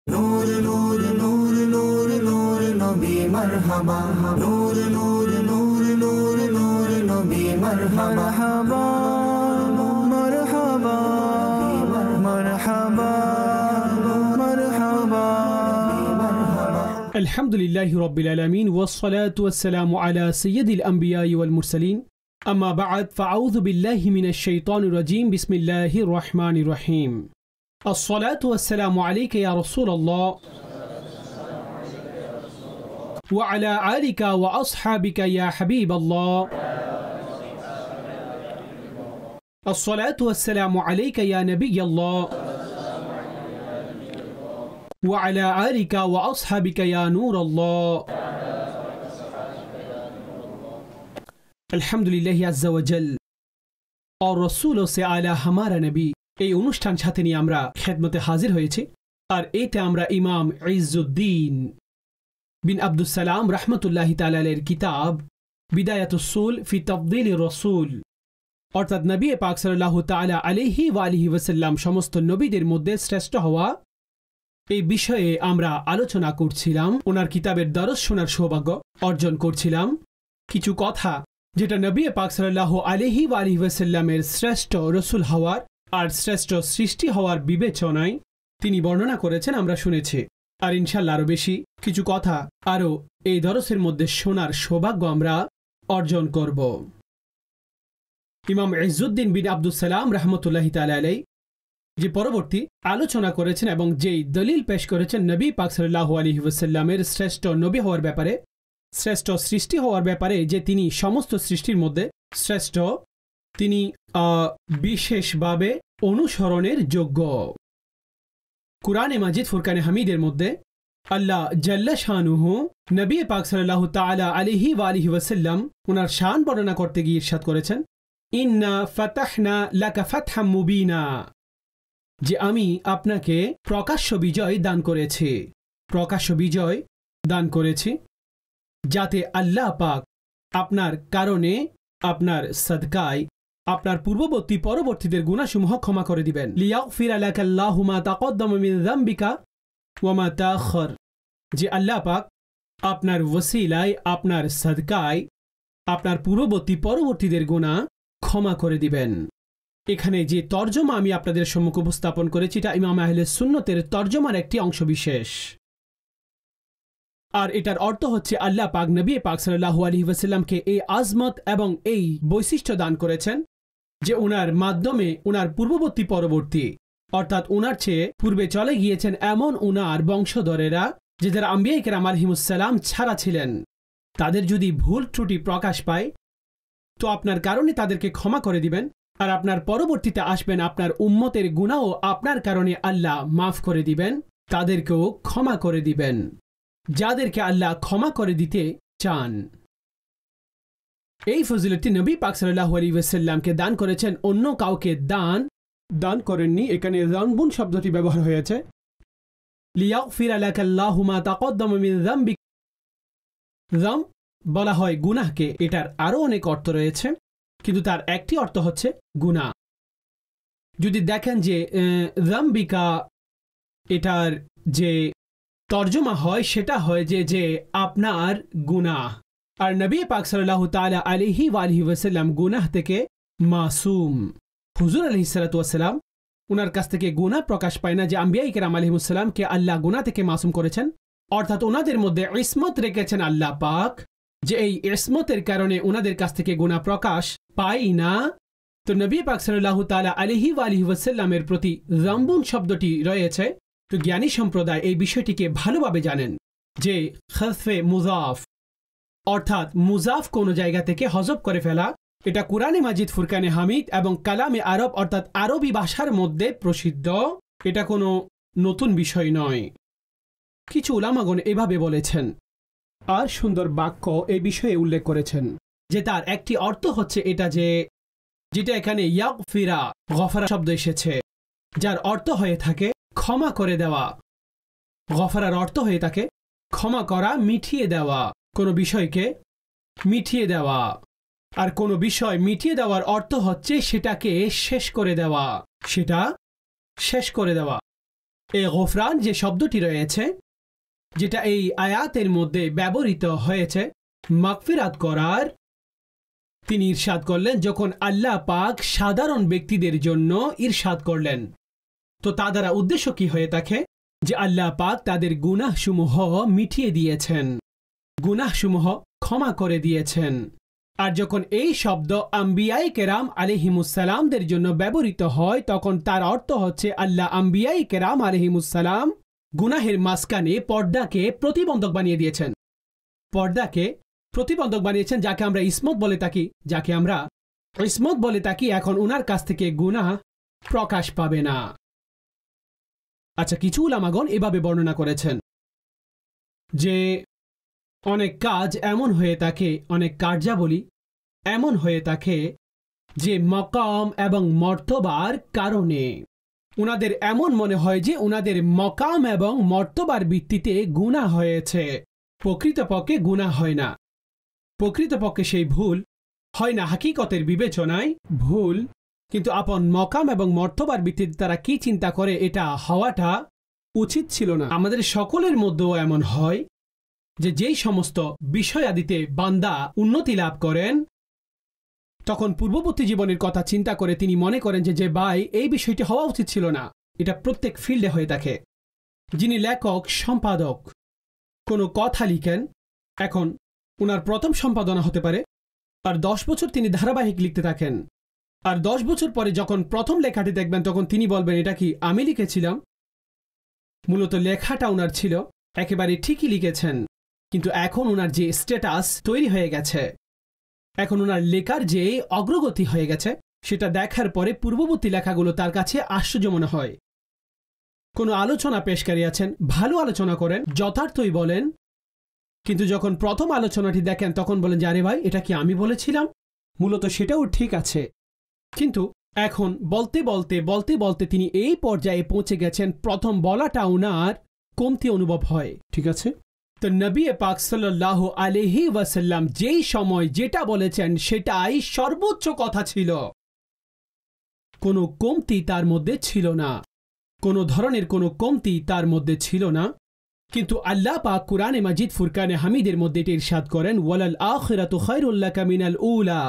नूर नूर नूर नूर नूर नबी मरहबा नूर नूर नूर नूर नूर नबी मरहबा मरहबा मरहबा मरहबा अल्हम्दुलिल्लाहि रब्बिल आलमीन वस्सलातु वस्सलामु अला सय्यिदिल अंबिया'i वल मुरसलीन अम्मा बअद फ़अऊज़ु बिल्लाहि मिनश शैतानिर रजीम बिस्मिल्लाहिर रहमानिर रहीम अस्सलातु वस्सलामु अलैका या रसूलल्लाह व अला आलिका व अस्हाबिका या हबीबल्लाह अस्सलातु वस्सलामु अलैका या नबियल्लाह व अला आलिका व अस्हाबिका या नूरल्लाह अल्हम्दुलिल्लाहि अज़्ज़ा व जल और रसूलों से आला हमारा नबी এই অনুষ্ঠান সাথে নিয়ে আমরা খেদমতে হাজির হয়েছি আর এতে আমরা ইমাম ইজ্জুদ্দিন বিন আব্দুস সালাম রাহমাতুল্লাহি তাআলা আলাইহির কিতাব বিদায়াতুস সুল ফি তাফদীলির রাসূল অর্থাৎ নবী পাক সাল্লাল্লাহু তাআলা আলাইহি ওয়া আলিহি ওয়াসাল্লাম সমস্ত নবীদের মধ্যে শ্রেষ্ঠ হওয়া এই বিষয়ে আমরা আলোচনা করছিলাম ওনার কিতাবের দরস শোনার সৌভাগ্য অর্জন করছিলাম কিছু কথা যেটা নবী পাক সাল্লাল্লাহু আলাইহি ওয়া আলিহি ওয়াসাল্লামের শ্রেষ্ঠ রাসূল হওয়ার আর শ্রেষ্ঠ সৃষ্টি হওয়ার বিবেচনায় তিনি বর্ণনা করেছেন আমরা শুনেছি আর ইনশাআল্লাহ আরো বেশি কিছু কথা আরো এই দরসের মধ্যে শোনার সৌভাগ্য আমরা অর্জন করব ইমাম ইজ্জুদ্দিন বিন আব্দুস সালাম রাহমাতুল্লাহি তাআলা আলাইহি যে পরবর্তী আলোচনা করেছেন এবং যেই দলিল পেশ করেছেন নবী পাক সাল্লাল্লাহু আলাইহি ওয়াসাল্লামের শ্রেষ্ঠ নবী হওয়ার ব্যাপারে শ্রেষ্ঠ সৃষ্টি হওয়ার ব্যাপারে যে তিনি সমস্ত সৃষ্টির মধ্যে শ্রেষ্ঠ তিনি বিশেষভাবে অনুসরণের যোগ্য কুরআনে মাজিদ ফুরকানে হামিদের মধ্যে আল্লাহ জাল্লা শানুহু নবী পাক সাল্লাল্লাহু তাআলা আলাইহি ওয়া আলিহি ওয়াসাল্লাম ওনার শান বর্ণনা করতে গিয়ে ইরশাদ করেছেন ইন্না ফাতাহনা লাকা ফাতহাম মুবিনা যে আমি আপনাকে প্রকাশ্য বিজয় দান করেছি প্রকাশ্য বিজয় দান করেছি যাতে আল্লাহ পাক আপনার কারণে আপনার সাদকায় আপনার পূর্ববর্তী পরবর্তীদের গুনাহসমূহ ক্ষমা করে দিবেন লিয়াগফিরা লাকাল্লাহু মা তাকদ্দামা মিন যামবিকা ওয়া মা তাআখার যে আল্লাহ পাক আপনার ওসিলায় আপনার সাদকায় আপনার পূর্ববর্তী পরবর্তীদের গুনাহ ক্ষমা করে দিবেন এখানে যে তরজমা আমি আপনাদের সম্মুখে উপস্থাপন করেছি এটা ইমাম আহলে সুন্নতের তরজমার একটি অংশবিশেষ আর এটার অর্থ হচ্ছে আল্লাহ পাক নবী পাক সাল্লাল্লাহু আলাইহি ওয়াসাল্লামকে এই আজমত এবং এই বৈশিষ্ট্য দান করেছেন যে ওনার মাধ্যমে ওনার পূর্ববর্তী পরবর্তী অর্থাৎ ওনার চেয়ে পূর্বে চলে গিয়েছেন এমন ওনার বংশধরেরা যে যারা আম্বিয়া কেরাম আলাইহিমুস সালাম ছাড়া ছিলেন তাদের যদি ভুল ত্রুটি প্রকাশ পায় তো আপনার কারণে তাদেরকে ক্ষমা করে দিবেন আর আপনার পরবর্তীতে আসবেন আপনার উম্মতের গুনাহও আপনার কারণে আল্লাহ মাফ করে দিবেন তাদেরকেও ক্ষমা করে দিবেন যাদেরকে আল্লাহ ক্ষমা করে দিতে চান এই ফজিলতটি নবী পাক সাল্লাল্লাহু আলাইহি ওয়াসাল্লামকে দান করেছেন অন্য কাউকে দান করেননি এখানে যানবুন শব্দটি ব্যবহার হয়েছে লিয়াগফিরা লাকাল্লাহু মা তাকদ্দামা মিন যামবিক যাম বলা হয় গুনাহকে এটার আরো অনেক অর্থ রয়েছে কিন্তু তার একটি অর্থ হচ্ছে গুনাহ যদি দেখেন যে যামবিকা এটার যে তরজমা হয় সেটা হয় যে আপনার গুনাহ আর নবী পাক সাল্লাল্লাহু তাআলা আলাইহি ওয়া আলিহি ওয়াসাল্লাম গুনাহ থেকে মাসুম হুজুর আলাইহিস সালাতু ওয়াস সালাম ওনার কাছ থেকে গুনাহ প্রকাশ পায় না যে আম্বিয়া কেরাম আলাইহিমুস সালাম কে আল্লাহ গুনাহ থেকে মাসুম করেছেন অর্থাৎ ওনাদের মধ্যে ইসমত রেখেছেন আল্লাহ পাক যে এই ইসমতের কারণে ওনাদের কাছ থেকে গুনাহ প্রকাশ পায় না তো নবী পাক সাল্লাল্লাহু তাআলা আলাইহি ওয়া আলিহি ওয়াসাল্লামের প্রতি যামবুন শব্দটি রয়েছে তো জ্ঞানী সম্প্রদায় এই বিষয়টিকে ভালোভাবে জানেন যে হযফে মুযাফ অর্থাৎ মুযাফ কোন জায়গা থেকে হযফ করে ফেলা এটা কুরআনে মাজিদ ফুরকানে হামিদ এবং কালামে আরব অর্থাৎ আরবি ভাষার মধ্যে প্রসিদ্ধ এটা কোনো নতুন বিষয় নয় কিছু উলামাগণ এভাবে বলেছেন আর সুন্দর বাক্য এই বিষয়ে উল্লেখ করেছেন যে তার একটি অর্থ হচ্ছে এটা যে যেটা এখানে ইয়াগফিরা গফারা শব্দ এসেছে যার অর্থ হয়ে থাকে ক্ষমা করে দেওয়া গফারার অর্থ হয়ে থাকে ক্ষমা করা মিটিয়ে দেওয়া কোনো বিষয়কে মিটিয়ে দেওয়া আর কোনো বিষয় মিটিয়ে দেওয়ার অর্থ হচ্ছে সেটাকে শেষ করে দেওয়া সেটা শেষ করে দেওয়া এই গফরান যে শব্দটি রয়েছে, যেটা এই আয়াতের মধ্যে ব্যবহৃত হয়েছে মাগফিরাত করার, তিনি ইরশাদ করলেন যখন আল্লাহ পাক সাধারণ ব্যক্তিদের জন্য ইরশাদ করলেন, তো তা দ্বারা উদ্দেশ্য কি হয়ে থাকে যে আল্লাহ পাক তাদের গুনাহসমূহ মিটিয়ে দিয়েছেন, গুনাহসমূহ ক্ষমা করে দিয়েছেন। আর যখন এই শব্দ আম্বিয়ায়ে কেরাম আলাইহিমুসসালামদের জন্য ব্যবহৃত হয়, তখন তার অর্থ হচ্ছে আল্লাহ আম্বিয়ায়ে কেরাম আলাইহিমুসসালাম গুনাহের মাঝখানে পর্দাকে প্রতিবন্ধক বানিয়ে দিয়েছেন। পর্দাকে প্রতিবন্ধক বানিয়েছেন, যাকে আমরা ইসমত বলে থাকি। এখন উনার কাছ থেকে গুনাহ প্রকাশ পাবে না। আচ্ছা, কিছু উলামাগণ এভাবে বর্ণনা করেছেন যে অনেক কাজ এমন হয়ে থাকে, অনেক কার্যাবলী এমন হয়ে থাকে যে মকাম এবং মর্তবার কারণে উনাদের এমন মনে হয় যে উনাদের মকাম এবং মর্তবার ভিত্তিতে গুনাহ হয়েছে। প্রকৃতপক্ষে গুনাহ হয় না, প্রকৃতপক্ষে সেই ভুল হয় না, হাকিকতের বিবেচনায় ভুল, কিন্তু আপন মকাম এবং মর্তবার ভিত্তিতে তারা কি চিন্তা করে এটা হওয়াটা উচিত ছিল না। আমাদের সকলের মধ্যেও এমন হয় যে যেই সমস্ত বিষয়াদিতে বান্দা উন্নতি লাভ করেন, তখন পূর্ববর্তী জীবনের কথা চিন্তা করে তিনি মনে করেন যে ভাই এই বিষয়টি হওয়া উচিত ছিল না। এটা প্রত্যেক ফিল্ডে হয়ে থাকে। যিনি লেখক সম্পাদক কোনো কথা লিখেন, এখন ওনার প্রথম সম্পাদনা হতে পারে, আর 10 বছর তিনি ধারাবাহিক লিখতে থাকেন, আর 10 বছর পরে যখন প্রথম লেখাটি দেখবেন তখন তিনি বলবেন এটা কি আমি লিখেছিলাম? মূলত লেখাটা ওনার ছিল, একেবারে ঠিকই লিখেছেন, কিন্তু এখন ওনার যে স্ট্যাটাস তৈরি হয়ে গেছে, এখন ওনার লেখার যে অগ্রগতি হয়ে গেছে, সেটা দেখার পরে পূর্ববর্তী লেখাগুলো তার কাছে আশ্চর্য মনে হয়। কোনো আলোচনা পেশকারী আছেন, ভালো আলোচনা করেন, যথার্থই বলেন, কিন্তু যখন প্রথম আলোচনাটি দেখেন তখন বলেন যে আরে ভাই এটা কি আমি বলেছিলাম? মূলত সেটাও ঠিক আছে, কিন্তু এখন বলতে বলতে তিনি এই পর্যায়ে পৌঁছে গেছেন প্রথম বলাটা ওনার কমতি অনুভব হয়। ঠিক আছে, তো নবী পাক সাল্লাল্লাহু আলাইহি ওয়াসাল্লাম যেই সময় যেটা বলেছেন সেটাই সর্বোচ্চ কথা ছিল, কোনো কমতি তার মধ্যে ছিল না, কোনো ধরনের কোনো কমতি তার মধ্যে ছিল না। কিন্তু আল্লাহ পাক কুরআনে মাজিদ ফুরকানে হামিদের মধ্যে এটা ইরশাদ করেন ওয়ালাল আখিরাতু খায়রুল লাকা মিনাল উলা,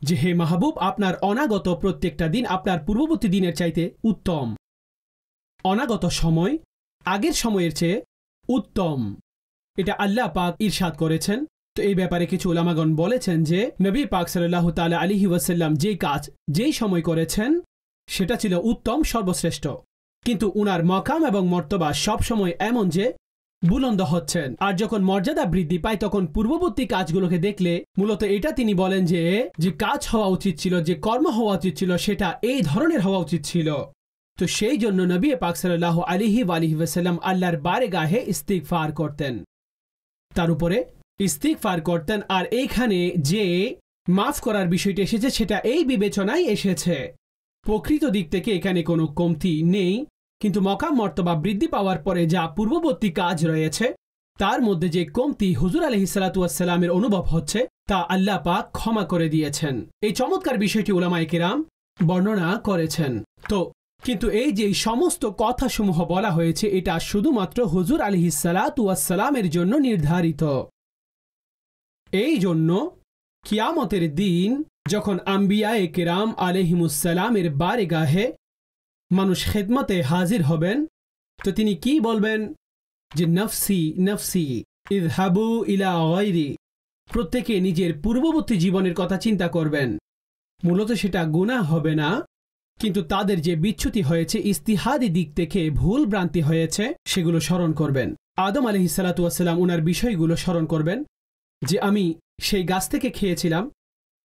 যে হে মাহবুব আপনার অনাগত প্রত্যেকটা দিন আপনার পূর্ববর্তী দিনের চাইতে উত্তম। অনাগত সময় আগের সময়ের চেয়ে উত্তম, এটা আল্লাহ পাক ইরশাদ করেছেন। তো এই ব্যাপারে কিছু উলামাগণ বলেছেন যে নবী পাক সাল্লাল্লাহু তাআলা আলাইহি ওয়াসাল্লাম যেই কাজ যেই সময় করেছেন সেটা ছিল উত্তম, সর্বশ্রেষ্ঠ, কিন্তু উনার মকাম এবং মর্তবা সব সময় এমন যে বুলন্দ হচ্ছেন। আর যখন মর্যাদা বৃদ্ধি পায় তখন পূর্ববর্তী কাজগুলোকে দেখলে মূলত এটা তিনি বলেন যে কাজ হওয়া উচিত ছিল, যে কর্ম হওয়া উচিত ছিল সেটা এই ধরনের হওয়া উচিত ছিল। তো সেই জন্য নবী পাক সাল্লাল্লাহু আলাইহি ওয়াসাল্লাম আল্লাহর বারগাহে ইস্তিগফার করতেন, তার উপরে ইস্তিগফার করতেন। আর এইখানে যে মাফ করার বিষয়টি এসেছে সেটা এই বিবেচনায় এসেছে, প্রকৃত দিক থেকে এখানে কোনো কমতি নেই, কিন্তু মকাম মর্তবা বৃদ্ধি পাওয়ার পরে যা পূর্ববর্তী কাজ রয়েছে তার মধ্যে যে কমতি হুজুর আলাইহিস সালাতু ওয়াস সালামের অনুভব হচ্ছে তা আল্লাহ পাক ক্ষমা করে দিয়েছেন। এই চমৎকার বিষয়টি উলামায়ে কেরাম বর্ণনা করেছেন। তো কিন্তু এই যে সমস্ত কথাসমূহ বলা হয়েছে এটা শুধুমাত্র হুজুর আলাইহিস সালাতু ওয়াস সালামের জন্য নির্ধারিত। এই জন্য কিয়ামতের দিন যখন আম্বিয়ায়ে কেরাম আলাইহিমুসসালামের বারগাহে মানুষ খেদমতে হাজির হবেন তো তিনি কি বলবেন যে নফসি নফসি ইযহাবু ইলা গায়রি, প্রত্যেকে নিজের পূর্ববর্তী জীবনের কথা চিন্তা করবেন। মূলত সেটা গুনাহ হবে না, কিন্তু তাদের যে বিচ্যুতি হয়েছে, ইস্তিহাদি দিক থেকে ভুল ভ্রান্তি হয়েছে সেগুলো স্মরণ করবেন। আদম আলাইহিস সালাতু ওয়াস সালাম ওনার বিষয়গুলো স্মরণ করবেন যে আমি সেই গাছ থেকে খেয়েছিলাম,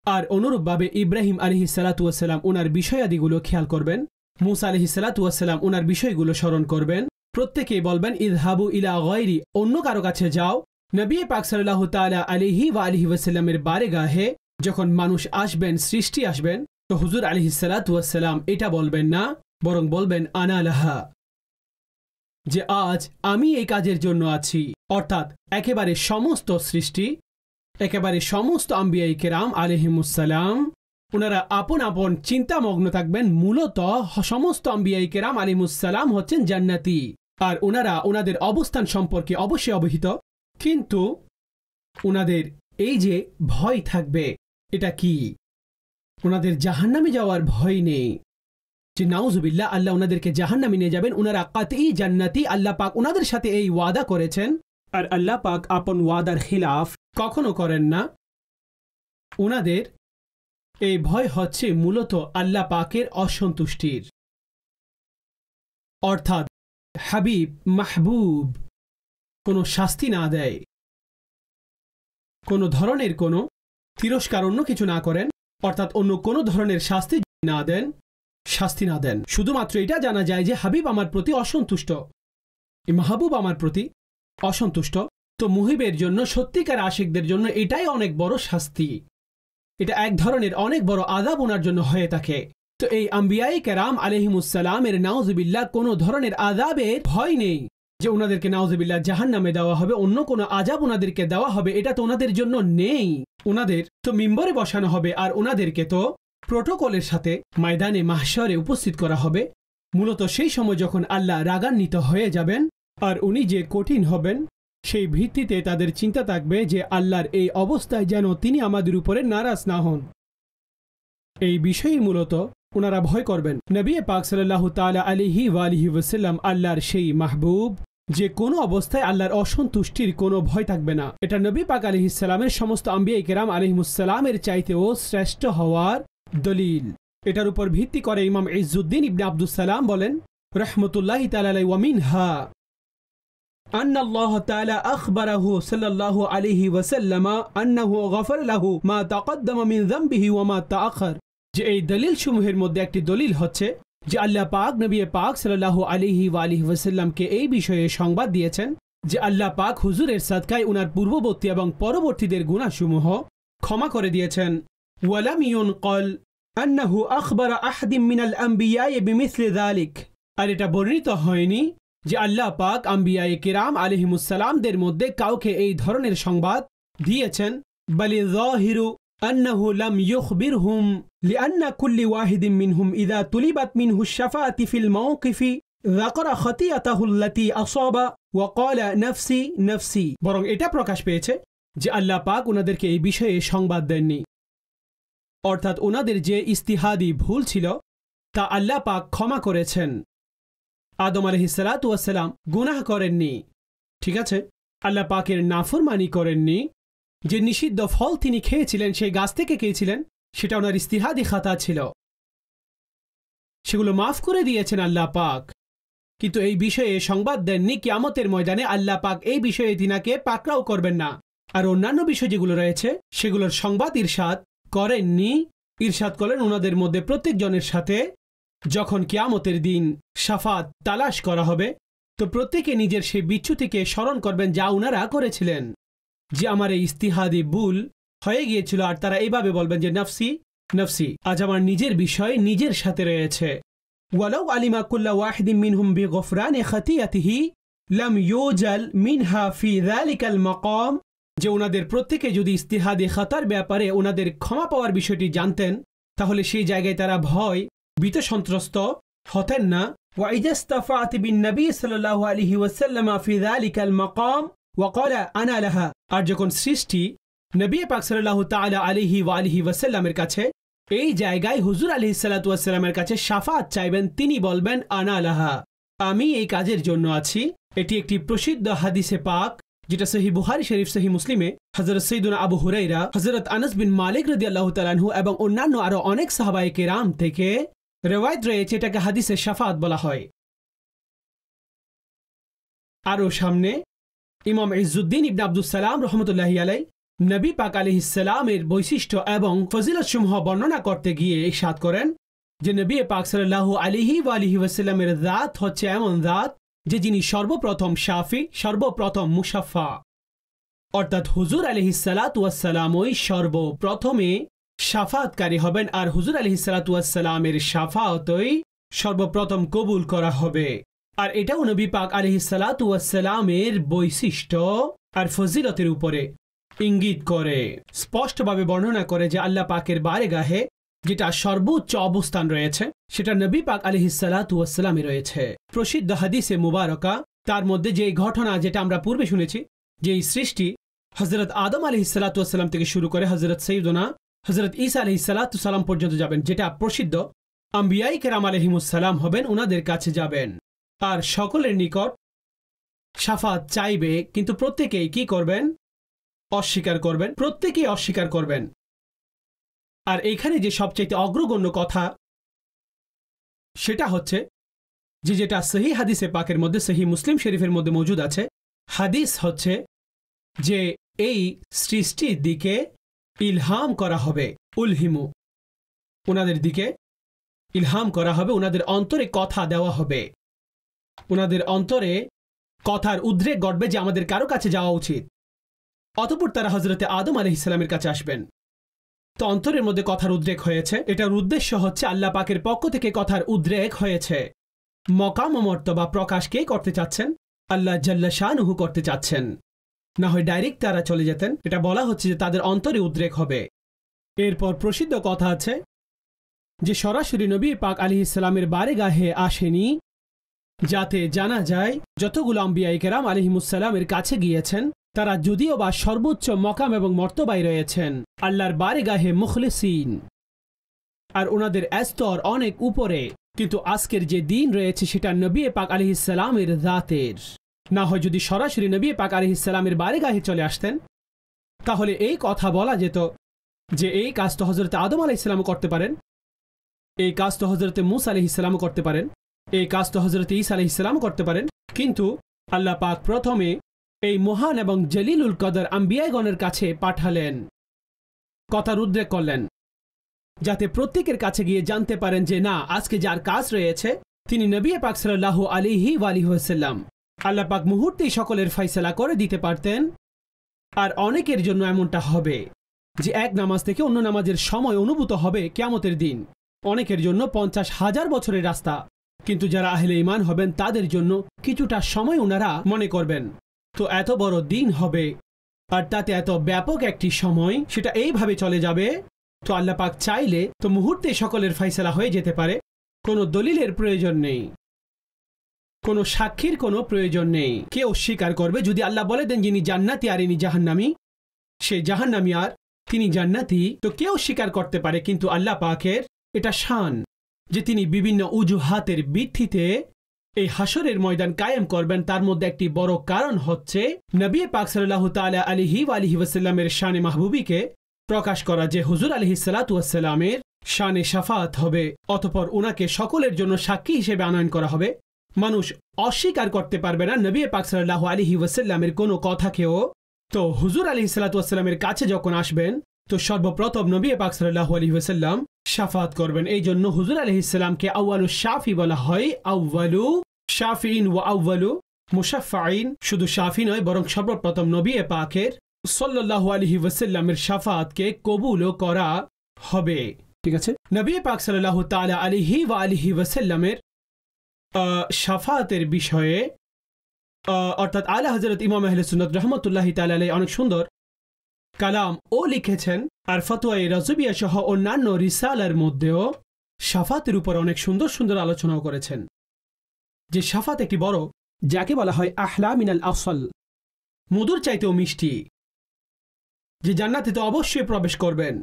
আর অনুরূপভাবে ইব্রাহিম আলাইহিস সালাতু ওয়াস সালাম ওনার বিষয়াদিগুলো খেয়াল করবেন, মুসা আলাইহিস সালাতু ওয়াস সালাম ওনার বিষয়গুলো স্মরণ করবেন। প্রত্যেকেই বলবেন ইযহাবু ইলা গায়রি, অন্য কারো কাছে যাও। নবী পাক সাল্লাল্লাহু তাআলা আলাইহি ওয়াসাল্লামের বারগাহে যখন মানুষ আসবেন, সৃষ্টি আসবেন, তো হুজুর আলাইহিস সালাতু ওয়াস সালাম এটা বলবেন না, বরং বলবেন আনা লাহা, যে আজ আমি এই কাজের জন্য আছি। অর্থাৎ একেবারে সমস্ত সৃষ্টি, একেবারে সমস্ত আম্বিয়ায়ে কেরাম আলাইহিমুসসালাম ওনারা আপন আপন চিন্তামগ্ন থাকবেন। মূলত সমস্ত আম্বিয়াই কেরাম আলাইহিমুসসালাম হচ্ছেন জান্নাতি, আর ওনারা ওনাদের অবস্থান সম্পর্কে অবশ্যই অবহিত, কিন্তু ওনাদের এই যে ভয় থাকবে, এটা কি? ওনাদের জাহান্নামে যাওয়ার ভয় নেই যে নাউজুবিল্লাহ আল্লাহ ওনাদেরকে জাহান্নামে নিয়ে যাবেন। ওনারা কাতই জান্নাতি, আল্লাহ পাক ওনাদের সাথে এই ওয়াদা করেছেন, আর আল্লাহ পাক আপন ওয়াদার খিলাফ কখনো করেন না। ওনাদের এই ভয় হচ্ছে মূলত আল্লাহ পাকের অসন্তুষ্টির, অর্থাৎ হাবিব মাহবুব কোনো শাস্তি না দেয়, কোনো ধরনের কোনো তিরস্কার অন্য কিছু না করেন, অর্থাৎ অন্য কোনো ধরনের শাস্তি না দেন, শুধুমাত্র এটা জানা যায় যে হাবিব আমার প্রতি অসন্তুষ্ট, মাহবুব আমার প্রতি অসন্তুষ্ট। তো মুহিবের জন্য, সত্যিকার আশিকদের জন্য এটাই অনেক বড় শাস্তি, এটা এক ধরনের অনেক বড় আযাব ওনার জন্য হয়ে থাকে। তো এই আম্বিয়াই কেরাম আলাইহিমুসসালামের নাউজুবিল্লাহ কোনো ধরনের আযাবের ভয় নেই যে ওনাদেরকে নাউজুবিল্লাহ জাহান্নামে দেওয়া হবে, অন্য কোনো আযাব ওনাদেরকে দেওয়া হবে, এটা তো ওনাদের জন্য নেই। ওনাদের তো মিম্বরে বসানো হবে, আর ওনাদেরকে তো প্রোটোকলের সাথে ময়দানে মাহশরে উপস্থিত করা হবে, মূলত সেই সময় যখন আল্লাহ রাগান্বিত হয়ে যাবেন আর উনি যে কঠিন হবেন, সেই ভিত্তিতে তাদের চিন্তা থাকবে যে আল্লাহর এই অবস্থায় যেন তিনি আমাদের উপরে নারাজ না হন। এই বিষয়েই মূলত ওনারা ভয় করবেন। নবী পাক সাল্লাল্লাহু তাআলা আলাইহি ওয়া আলিহি ওয়াসাল্লাম আল্লাহর সেই মাহবুব যে কোনো অবস্থায় আল্লাহর অসন্তুষ্টির কোনো ভয় থাকবে না। এটা নবী পাক আলাইহিস সালামের সমস্ত আম্বিয়া কেরাম আলাইহিমুসসালামের চাইতেও শ্রেষ্ঠ হওয়ার দলিল। এটার উপর ভিত্তি করে ইমাম ইজ্জুদ্দিন ইবনে আব্দুস সালাম বলেন রাহমাতুল্লাহি তাআলা আলাইহি, ওয়া মিনহা أن الله تعالى أخبره صلى الله عليه وسلم أنه غفر له ما تقدم من ذنبه وما تأخر। যে এই দলিল সমূহের মধ্যে একটি দলিল হচ্ছে যে আল্লাহ পাক নবী পাক সাল্লাল্লাহু আলাইহি ওয়া আলিহি ওয়াসাল্লামকে এই বিষয়ে সংবাদ দিয়েছেন যে আল্লাহ পাক হুজুরের সাদকায় উনার পূর্ববর্তী এবং পরবর্তীদের গুনাহসমূহ ক্ষমা করে দিয়েছেন। ওয়ালাম ইউনকাল আন্নাহু আখবারা আহাদিম মিনাল আম্বিয়া'i বিমিসলি যালিক। আর এটা বর্ণিত হয়নি যে আল্লাহ পাক আম্বিয়ায়ে কিরাম আলাইহিমুসসালামদের মধ্যে কাউকে এই ধরনের সংবাদ দিয়েছেন। বালি যাহিরু আন্নাহু লাম ইখবিরহুম লিআন্না কুল্লি ওয়াহিদিন মিনহুম ইযা তুলিবাত মিনহু আশ-শাফাআতু ফিল মাওকিফি যাকারা খাতিয়াতাহু আল্লাতী আসাবা ওয়া ক্বালা নাফসি নাফসি। বরং এটা প্রকাশ পেয়েছে যে আল্লাহ পাক ওনাদেরকে এই বিষয়ে সংবাদ দেননি, অর্থাৎ ওনাদের যে ইস্তিহাদি ভুল ছিল তা আল্লাহ পাক ক্ষমা করেছেন। আদম আলাইহিসসালাতু ওয়াসসালাম গুনাহ করেননি, ঠিক আছে, আল্লাহ পাকের নাফরমানি করেননি, যে নিষিদ্ধ ফল তিনি খেয়েছিলেন, সেই গাছ থেকে খেয়েছিলেন, সেটা ওনার ইস্তিহাদি খাতা ছিল, সেগুলো মাফ করে দিয়েছেন আল্লাহ পাক। কিন্তু এই বিষয়ে সংবাদ দেননি কিয়ামতের ময়দানে আল্লাহ পাক এই বিষয়ে তিনাকে পাকড়াও করবেন না। আর অন্যান্য বিষয় যেগুলো রয়েছে সেগুলোর সংবাদ ইরশাদ করেননি। ইরশাদ করেন ওনাদের মধ্যে প্রত্যেকজনের সাথে যখন কিয়ামতের দিন শাফাত তালাশ করা হবে, তো প্রত্যেকে নিজের সেই বিচ্যুতিকে স্মরণ করবেন যা উনারা করেছিলেন, যে আমার এই ইস্তিহাদি ভুল হয়ে গিয়েছিল, আর তারা এইভাবে বলবেন যে নফসি নফসি, আজ আমার নিজের বিষয় নিজের সাথে রয়েছে। ওয়ালাউ আলিমা কুল্লা ওয়াহিদিন মিনহুম বিগফরানি খাতিয়াতিহি লাম ইউজাল মিনহা ফি যালিকাল মাকাম। যে ওনাদের প্রত্যেকে যদি ইস্তিহাদি খাতার ব্যাপারে ওনাদের ক্ষমা পাওয়ার বিষয়টি জানতেন, তাহলে সেই জায়গায় তারা ভয় ভীত সন্ত্রস্ত হতেন না। ওয়া ইজাস্তাফাত বিন নবী সাল্লাল্লাহু আলাইহি ওয়াসাল্লাম ফি যালিকাল মাকাম ওয়া ক্বালা আনা লাহা। আর যখন সৃষ্টি নবী পাক সাল্লাল্লাহু তাআলা আলাইহি ওয়া আলিহি ওয়াসাল্লামের কাছে এই জায়গায় হুজুর আলাইহিস সালাতু ওয়াসসালামের কাছে শাফাত চাইবেন, তিনি বলবেন আনা লাহা, আমি এই কাজের জন্য আছি। এটি একটি প্রসিদ্ধ হাদিসে পাক যেটা সহিহ বুখারী শরীফ, সহিহ মুসলিমে হযরত সাইয়্যিদুনা আবু হুরায়রা, হযরত আনাস বিন মালিক রাদিয়াল্লাহু তাআলা আনহু এবং অন্যান্য আরো অনেক সাহাবায়ে কেরাম থেকে রিওয়ায়াত রয়েছে, এটাকে হাদিসে শাফাত বলা হয়। আরো সামনে ইমাম ইজ্জুদ্দিন ইবনে আব্দুস সালাম রাহমাতুল্লাহি আলাইহি নবী পাক আলাইহিস সালামের বৈশিষ্ট্য এবং ফজিলতসমূহ বর্ণনা করতে গিয়ে ইরশাদ করেন যে নবী পাক সাল্লাল্লাহু আলাইহি ওয়া আলিহি ওয়াসাল্লামের জাত হচ্ছে এমন জাত যে যিনি সর্বপ্রথম শাফি, সর্বপ্রথম মুশাফফা, অর্থাৎ হুজুর আলাইহিস সালাতু ওয়াসসালামই সর্বপ্রথমে শাফাতকারী হবেন, আর হুজুর আলাইহিস সালাতু ওয়াসসালামের শাফাতই সর্বপ্রথম কবুল করা হবে। আর এটাও নবী পাক আলাইহিস সালাতু ওয়াসসালামের বৈশিষ্ট্য আর ফজিলতের উপরে ইঙ্গিত করে, স্পষ্টভাবে বর্ণনা করে যে আল্লাহ পাকের বারগাহে যেটা সর্বোচ্চ অবস্থান রয়েছে সেটা নবী পাক আলাইহিসসালাতু ওয়াসসালামে রয়েছে। প্রসিদ্ধ হাদিসে মুবারকা তার মধ্যে যে ঘটনা যেটা আমরা পূর্বে শুনেছি, যে এই সৃষ্টি হযরত আদম আলাইহিসসালাতু ওয়াসসালাম থেকে শুরু করে হযরত সাইয়্যিদুনা হযরত ঈসা আলাইহিসসালাতু সালাম পর্যন্ত যাবেন, যেটা প্রসিদ্ধ। আম্বিয়াই কেরাম আলাইহিমুসসালাম হবেন, ওনাদের কাছে যাবেন আর সকলের নিকট শাফাত চাইবে, কিন্তু প্রত্যেকেই কি করবেন? অস্বীকার করবেন, প্রত্যেকেই অস্বীকার করবেন। আর এইখানে যে সবচাইতে অগ্রগণ্য কথা সেটা হচ্ছে যে যেটা সহিহ হাদিসে পাকের মধ্যে, সহিহ মুসলিম শরীফের মধ্যে মজুদ আছে, হাদিস হচ্ছে যে এই সৃষ্টির দিকে ইলহাম করা হবে, উলহিমু, ওনাদের দিকে ইলহাম করা হবে, ওনাদের অন্তরে কথা দেওয়া হবে, ওনাদের অন্তরে কথার উদ্রেক ঘটবে যে আমাদের কারো কাছে যাওয়া উচিত। অতঃপর তারা হযরতে আদম আলাইহিস সালামের কাছে আসবেন। তো অন্তরের মধ্যে কথার উদ্রেক হয়েছে, এটার উদ্দেশ্য হচ্ছে আল্লাহ পাকের পক্ষ থেকে কথার উদ্রেক হয়েছে। মকাম ও মর্তবা প্রকাশ কে করতে চাচ্ছেন? আল্লাহ জাল্লা শানুহু করতে চাচ্ছেন, না হয় ডাইরেক্ট তারা চলে যেতেন। এটা বলা হচ্ছে যে তাদের অন্তরে উদ্রেক হবে। এরপর প্রসিদ্ধ কথা আছে যে সরাসরি নবী পাক আলাইহিস সালামের বারেগাহে আসেনি, যাতে জানা যায় যতগুলো আম্বিয়ায়ে কেরাম আলাইহিমুসসালামের কাছে গিয়েছেন তারা যদিও বা সর্বোচ্চ মকাম এবং মর্তবায় রয়েছেন আল্লাহর বারেগাহে মুখলিসিন, আর ওনাদের স্তর অনেক উপরে, কিন্তু আজকের যে দিন রয়েছে সেটা নবী পাক আলাইহিস সালামের জাতের। না হয় যদি সরাসরি নবী পাক আলাইহিস সালামের বারেগাহে চলে আসতেন তাহলে এই কথা বলা যেত যে এই কাজ তো হযরত আদম আলাইহিস সালামও করতে পারেন, এই কাজ তো হযরত মূসা আলাইহিস সালামও করতে পারেন, এই কাজ তো হযরত ঈসা আলাইহিস সালামও করতে পারেন। কিন্তু আল্লাহ পাক প্রথমে এই মহান এবং জলিলুল কদর আম্বিয়াগণের কাছে পাঠালেন, কথার উদ্রেক করলেন, যাতে প্রত্যেকের কাছে গিয়ে জানতে পারেন যে না, আজকে যার কাজ রয়েছে তিনি নবী পাক সাল্লাল্লাহু আলাইহি ওয়াসাল্লাম। আল্লাহ পাক মুহূর্তেই সকলের ফয়সালা করে দিতে পারতেন। আর অনেকের জন্য এমনটা হবে যে এক নামাজ থেকে অন্য নামাজের সময় অনুভূত হবে কিয়ামতের দিন, অনেকের জন্য 50,000 বছরের রাস্তা, কিন্তু যারা আহলে ঈমান হবেন তাদের জন্য কিছুটা সময় ওনারা মনে করবেন। তো এত বড় দিন হবে আর তাতে এত ব্যাপক একটি সময়, সেটা এইভাবে চলে যাবে। তো আল্লাহ পাক চাইলে তো মুহূর্তে সকলের ফয়সালা হয়ে যেতে পারে, কোনো দলিলের প্রয়োজন নেই, কোনো সাক্ষীর কোনো প্রয়োজন নেই। কে অস্বীকার করবে? যদি আল্লাহ বলে দেন যিনি জান্নাতি আর ইনি জাহান্নামী, সে জাহান্নামী আর তিনি জান্নাতি, তো কে অস্বীকার করতে পারে? কিন্তু আল্লাহ পাকের এটা শান যে তিনি বিভিন্ন উজুহাতের ভিত্তিতে এই হাসরের ময়দান কায়েম করবেন। তার মধ্যে একটি বড় কারণ হচ্ছে নবী পাক সাল্লাল্লাহু তাআলা আলাইহি ওয়াসাল্লামের শানে মাহবুবীকে প্রকাশ করা, যে হুজুর আলাইহিস সালাতু ওয়াস সালামের শানে শাফাত হবে, অতঃপর ওনাকে সকলের জন্য সাক্ষী হিসেবে আনয়ন করা হবে। মানুষ অস্বীকার করতে পারবে না নবী পাক সাল্লাল্লাহু আলাইহি ওয়াসাল্লামের কোনো কথাকেও। তো হুজুর আলাইহিস সালাতু ওয়াস সালামের কাছে যখন আসবেন তো সর্বপ্রথম নবী পাক সাল্লাল্লাহু আলাইহি ওয়াসাল্লাম শাফাত করবেন। এই জন্য হুজুর আলাইহিস সালামকে আউয়ালু শাফি বলা হয়, আউয়ালু শাফিন ওয়া আউয়ালু মুশাফফাইন। শুধু শাফি নয়, বরং সর্বপ্রথম নবী পাকের সাল্লাল্লাহু আলাইহি ওয়াসাল্লামের শাফাতকে কবুলও করা হবে। ঠিক আছে, নবী পাক সাল্লাল্লাহু তাআলা আলাইহি ওয়াসাল্লামের শাফাতের বিষয়ে অর্থাৎ আলা হযরত ইমাম আহলে সুন্নাত রাহমাতুল্লাহি তাআলা আলাইহি অনেক সুন্দর কালাম ও লিখেছেন, আর ফতোয়ায়ে রাজবিয়া সহ অন্যান্য রিসালার মধ্যেও শাফাতের উপর অনেক সুন্দর সুন্দর আলোচনাও করেছেন। যে শাফাত একটি বড়, যাকে বলা হয় আহলা মিনাল আসল, মধুর চাইতেও মিষ্টি, যে জান্নাতে তো অবশ্যই প্রবেশ করবেন।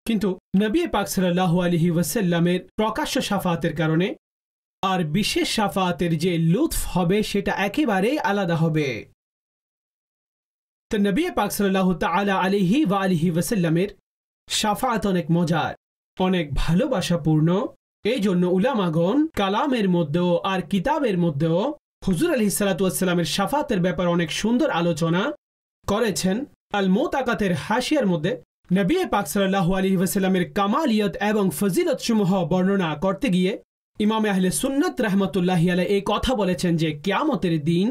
কিন্তু নবী পাক সাল্লাল্লাহু আলাইহি ওয়াসাল্লামের প্রকাশ্য শাফাতের কারণে আর বিশেষ শাফাতের যে লুৎফ হবে সেটা একেবারেই আলাদা হবে। তো নবী পাক সাল্লাল্লাহু তাআলা আলাইহি ওয়াসাল্লামের শাফাত অনেক মজার, অনেক ভালোবাসাপূর্ণ। এই জন্য উলামাগণ কালামের মধ্যেও আর কিতাবের মধ্যেও হুজুর আলাইহিস সালাতু ওয়াস সালামের শাফাতের ব্যাপারে অনেক সুন্দর আলোচনা করেছেন। আল মুতাকাতের হাশিয়ার মধ্যে নবী পাক সাল্লাল্লাহু আলাইহি ওয়াসাল্লামের কামালিয়ত এবং ফজিলত সমূহ বর্ণনা করতে গিয়ে ইমাম আহলে সুন্নাত রাহমাতুল্লাহি আলাইহি এই কথা বলেছেন যে কিয়ামতের দিন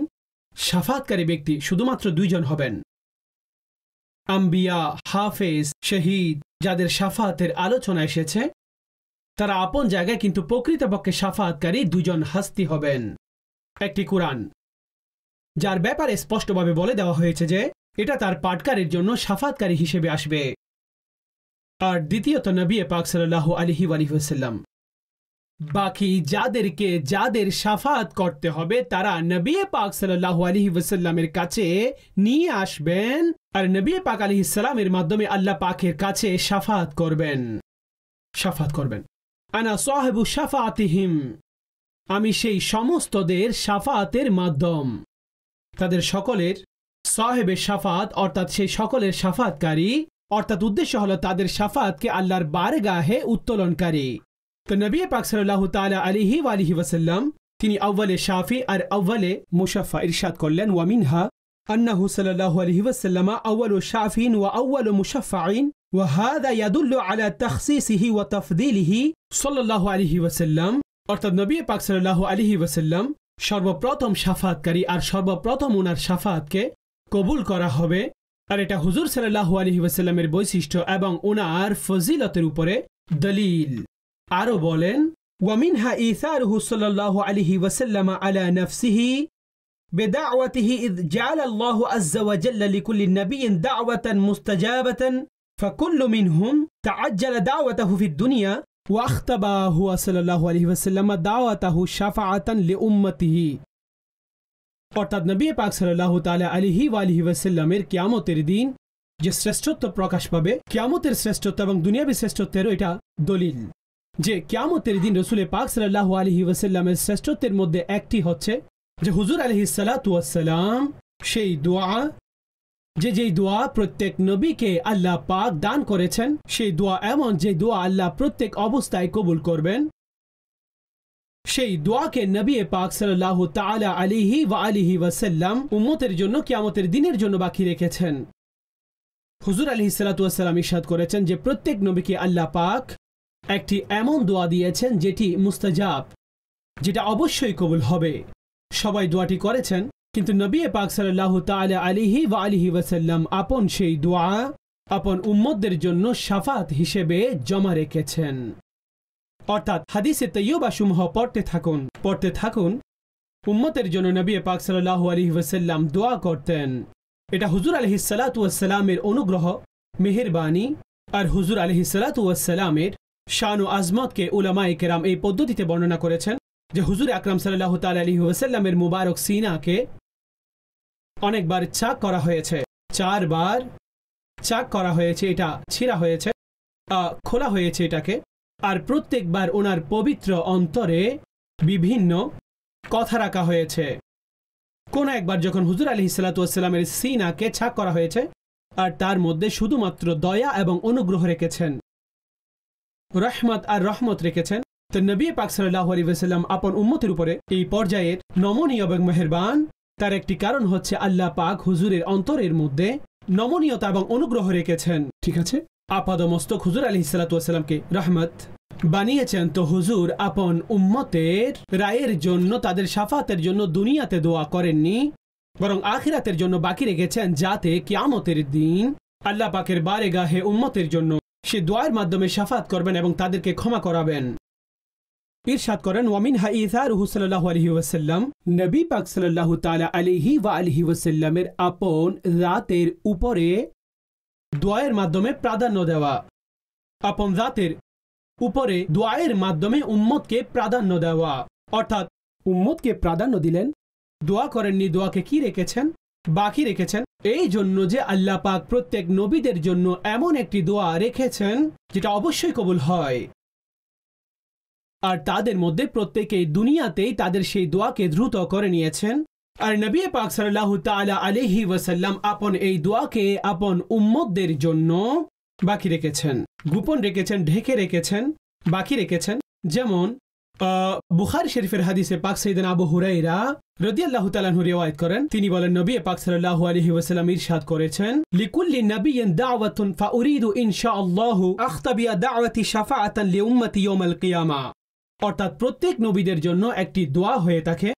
শাফাতকারী ব্যক্তি শুধুমাত্র দুইজন হবেন, আম্বিয়া, হাফেজ, শহীদ। যাদের শাফাতের আলোচনা এসেছে তারা আপন জায়গায়, কিন্তু প্রকৃতপক্ষে শাফাতকারী দুজন হাস্তি হবেন। একটি কুরআন, যার ব্যাপারে স্পষ্টভাবে বলে দেওয়া হয়েছে যে এটা তার পাঠকারীর জন্য শাফাতকারী হিসেবে আসবে, আর দ্বিতীয়ত নবী পাক সাল্লাল্লাহু আলাইহি ওয়াসাল্লাম। বাকি যাদেরকে যাদের শাফাত করতে হবে তারা নবী পাক সাল্লাল্লাহু আলাইহি ওয়াসাল্লামের কাছে নিয়ে আসবেন আর নবী পাক আলাইহিস সালামের মাধ্যমে আল্লাহ পাকের কাছে শাফাত করবেন। আনা সাহিবু শাফাতিহিম, আমি সেই সমস্তদের শাফাতের মাধ্যম, তাদের সকলের সাহেবের শাফাত অর্থাৎ সেই সকলের শাফাতকারী, অর্থাৎ উদ্দেশ্য হলো তাদের শাফাতকে আল্লাহর বারগাহে উত্তোলনকারী। তো নবী পাক সাল্লাল্লাহু তাআলা আলাইহি ওয়া আলিহি ওয়াসাল্লাম তিনি আউয়ালে শাফি আর আউয়ালে মুশাফা ইরশাদ করলেন, ওয়া মিনহা আন্নাহু সাল্লাল্লাহু আলাইহি ওয়াসাল্লাম আউয়ালু শাফিন ওয়া আউয়ালু মুশাফাইন ওয়া হাযা ইয়াদুল্লু আলা তাখসিসিহি ওয়া তাফদীলিহি সাল্লাল্লাহু আলাইহি ওয়াসাল্লাম। অর্থাৎ নবী পাক সাল্লাল্লাহু আলাইহি ওয়াসাল্লাম সর্বপ্রথম শাফাতকারী আর সর্বপ্রথম ওনার শাফাতকে কবুল করা হবে। আর এটা হুজুর সাল্লাল্লাহু আলাইহি ওয়াসাল্লামের বৈশিষ্ট্য এবং ওনার ফজিলতের উপরে দলিল। আরো বলেন, ওয়া মিনহা ইসারুহু সাল্লাল্লাহু আলাইহি ওয়াসাল্লাম আলা নাফসিহি বিদাওয়াতিহি ইয জাআলা আল্লাহু আযজা ওয়া জাল্লা লিকুল্লি নাবিয়্যিন দাওয়াতান মুস্তাজাবাতান ফাকুল্লু মিনহুম তাআজ্জালা দাওয়াতাহু ফিদ দুনিয়া ওয়া আখতাবাহু সাল্লাল্লাহু আলাইহি ওয়াসাল্লাম দাওয়াতাহু শাফাআতান লিউম্মতিহি। অর্থাৎ নবী পাক সাল্লাল্লাহু তাআলা আলাইহি ওয়া আলিহি ওয়াসাল্লামের কিয়ামতের দিন যে শ্রেষ্ঠত্ব প্রকাশ পাবে, কিয়ামতের শ্রেষ্ঠত্ব এবং দুনিয়াবী শ্রেষ্ঠত্বের এটা দলিল যে কিয়ামতের দিন রাসূল পাক সাল্লাল্লাহু আলাইহি ওয়াসাল্লামের শ্রেষ্ঠত্বের মধ্যে একটি হচ্ছে যে হুজুর আলাইহিস সালাতু ওয়াস সালাম সেই দোয়া যেই দোয়া প্রত্যেক নবীকে আল্লাহ পাক দান করেছেন, সেই দোয়া এমন যে দোয়া আল্লাহ প্রত্যেক অবস্থায় কবুল করবেন, সেই দোয়াকে নবী পাক সাল্লাল্লাহু তাআলা আলাইহি ওয়া আলিহি ওয়াসাল্লাম উম্মতের জন্য কিয়ামতের দিনের জন্য বাকি রেখেছেন। হুজুর আলাইহিস সালাতু ওয়াস সালাম ইরশাদ করেছেন যে প্রত্যেক নবীকে আল্লাহ পাক একটি এমন দোয়া দিয়েছেন যেটি মুস্তাজাব, যেটা অবশ্যই কবুল হবে। সবাই দোয়াটি করেছেন, কিন্তু নবী পাক সাল্লাল্লাহু তাআলা আলাইহি ওয়া আলিহি ওয়াসাল্লাম আপন সেই দোয়া আপন উম্মতদের জন্য শাফাত হিসেবে জমা রেখেছেন। অর্থাৎ হাদিসে তৈয়বা সমূহ পড়তে থাকুন। উম্মতের জন্য নবী পাক সাল্লাল্লাহু আলাইহি ওয়াসাল্লাম দোয়া করতেন। এটা হুজুর আলাইহিস সালাতু ওয়াস সালামের অনুগ্রহ, মেহেরবানি আর হুজুর আলাইহিস সালাতু ওয়াস সালামের শান ও আজমতকে উলামায়ে কেরাম এই পদ্ধতিতে বর্ণনা করেছেন যে হুজুর আকরাম সাল্লাল্লাহু তাআলা আলাইহি ওয়াসাল্লামের মুবারক সিনাকে অনেকবার চাক করা হয়েছে, 4 বার চাক করা হয়েছে, এটা ছিঁড়া হয়েছে, খোলা হয়েছে এটাকে। আর প্রত্যেকবার ওনার পবিত্র অন্তরে বিভিন্ন কথা রাখা হয়েছে। কোন একবার যখন হুজুর আলাইহিস সালাতু ওয়াস সালামের সিনাকে ছাক করা হয়েছে আর তার মধ্যে শুধুমাত্র দয়া এবং অনুগ্রহ রেখেছেন, রহমত আর রহমত রেখেছেন। তো নবী পাক সাল্লাল্লাহু আলাইহি ওয়াসাল্লাম আপন উম্মতের উপরে এই পর্যায়ের নমনীয় এবং মেহেরবান। তার একটি কারণ হচ্ছে আল্লাহ পাক হুজুরের অন্তরের মধ্যে নমনীয়তা এবং অনুগ্রহ রেখেছেন। ঠিক আছে, আপাদমস্তক হুজুর আলাইহিস সালাতু ওয়াস সালামকে রহমত বানিয়েছেন। তো হুজুর আপন উম্মতের রায়ের জন্য, তাদের শাফাতের জন্য দুনিয়াতে দোয়া করেননি, বরং আখিরাতের জন্য বাকি রেখেছেন, যাতে কিয়ামতের দিন আল্লাহ পাকের বারগাহে উম্মতের জন্য সে দোয়ার মাধ্যমে শাফাত করবেন এবং তাদেরকে ক্ষমা করাবেন। ইরশাদ করেন, ওয়া মিনহা ইসারুহু সাল্লাল্লাহু আলাইহি ওয়াসাল্লাম, নবী পাক সাল্লাল্লাহু তাআলা আলাইহি ওয়া আলিহি ওয়াসাল্লামের আপন রাতের উপরে দোয়ার মাধ্যমে প্রাধান্য দেওয়া, আপন রাতের উপরে দোয়ার মাধ্যমে উম্মতকে প্রাধান্য দেওয়া। অর্থাৎ উম্মতকে প্রাধান্য দিলেন, দোয়া করেননি, দোয়াকে কি রেখেছেন? বাকি রেখেছেন। এই জন্য যে আল্লাহ পাক প্রত্যেক নবীদের জন্য এমন একটি দোয়া রেখেছেন যেটা অবশ্যই কবুল হয়, আর তাদের মধ্যে প্রত্যেকেই দুনিয়াতেই তাদের সেই দোয়াকে দ্রুত করে নিয়েছেন। আর নবী পাক সাল্লাল্লাহু তাআলা আলাইহি ওয়াসাল্লাম আপন এই দোয়াকে আপন উম্মতদের জন্য বাকি রেখেছেন, গোপন রেখেছেন, ঢেকে রেখেছেন, বাকি রেখেছেন। যেমন বুখারী শরীফের হাদিসে পাক সাইয়েদনা আবু হুরায়রা রাদিয়াল্লাহু তাআলা আনহু রিওয়ায়াত করেন, তিনি বলেন নবী পাক সাল্লাল্লাহু আলাইহি ওয়াসাল্লাম ইরশাদ করেছেন, লিকুল্লি নাবিয়্যিন দাওয়াতুন ফাউরিদু ইনশাআল্লাহু আখতাবিয়া দাওয়াতি শাফাআতান লিউম্মতি ইয়াউমাল কিয়ামা। অর্থাৎ প্রত্যেক নবীদের জন্য একটি দোয়া হয়ে থাকে,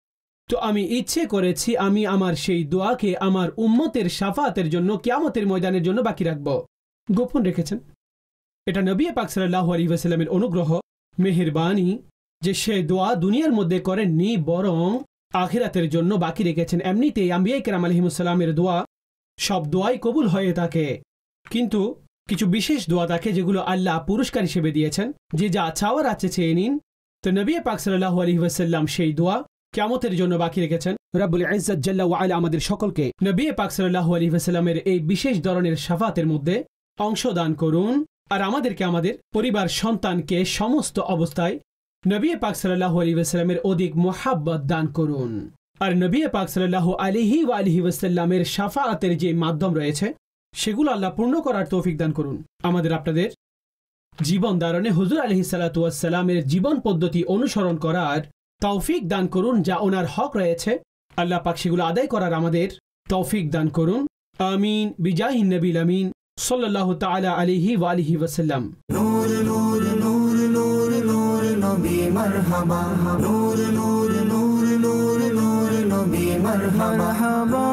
তো আমি ইচ্ছে করেছি আমি আমার সেই দোয়াকে আমার উম্মতের শাফাতের জন্য কিয়ামতের ময়দানের জন্য বাকি রাখব। গোপন রেখেছেন। এটা নবী পাক সাল্লাল্লাহু আলাইহি ওয়াসাল্লামের অনুগ্রহ, মেহেরবানি যে সে দোয়া দুনিয়ার মধ্যে করেননি, বরং আখিরাতের জন্য বাকি রেখেছেন। এমনিতেই আম্বিয়া কেরাম আলাইহিমুস সালামের দোয়া সব দোয়াই কবুল হয়ে থাকে, কিন্তু কিছু বিশেষ দোয়া থাকে যেগুলো আল্লাহ পুরস্কার হিসেবে দিয়েছেন, যে যা চাওয়ার আছে চেয়ে নিন। তো নবী পাক সাল্লাল্লাহু আলাইহি ওয়াসাল্লাম সেই দোয়া কিয়ামতের জন্য বাকি রেখেছেন। রব্বুল ইজ্জত জাল্লা ওয়া আলা আমাদের সকলকে নবী পাক সাল্লাল্লাহু আলাইহি ওয়াসাল্লামের এই বিশেষ ধরনের শাফাতের মধ্যে অংশদান করুন, আর আমাদেরকে আমাদের পরিবার সন্তানকে সমস্ত অবস্থায় নবী পাক সাল্লাল্লাহু আলাইহি ওয়াসাল্লামের অধিক মুহাব্বত দান করুন। আর নবী পাক সাল্লাল্লাহু আলাইহি ওয়াসাল্লামের শাফাআতের যে মাধ্যম রয়েছে সেগুলো আল্লাহ পূর্ণ করার তৌফিক দান করুন। আমাদের আপনাদের জীবন ধারণে হুজুর আলাইহিস সালাতু ওয়াস সালামের জীবন পদ্ধতি অনুসরণ করার তৌফিক দান করুন। যা ওনার হক রয়েছে আল্লাহ পাক সেগুলো আদায় করার আমাদের তৌফিক দান করুন। আমিন বিজাহিন নবীল আমিন সাল্লাল্লাহু তাআলা আলাইহি ওয়া আলিহি ওয়াসাল্লাম। নূর নূর নূর নূর নূর নবী মারহাবা, নূর নূর নূর নূর নূর নবী মারহাবা।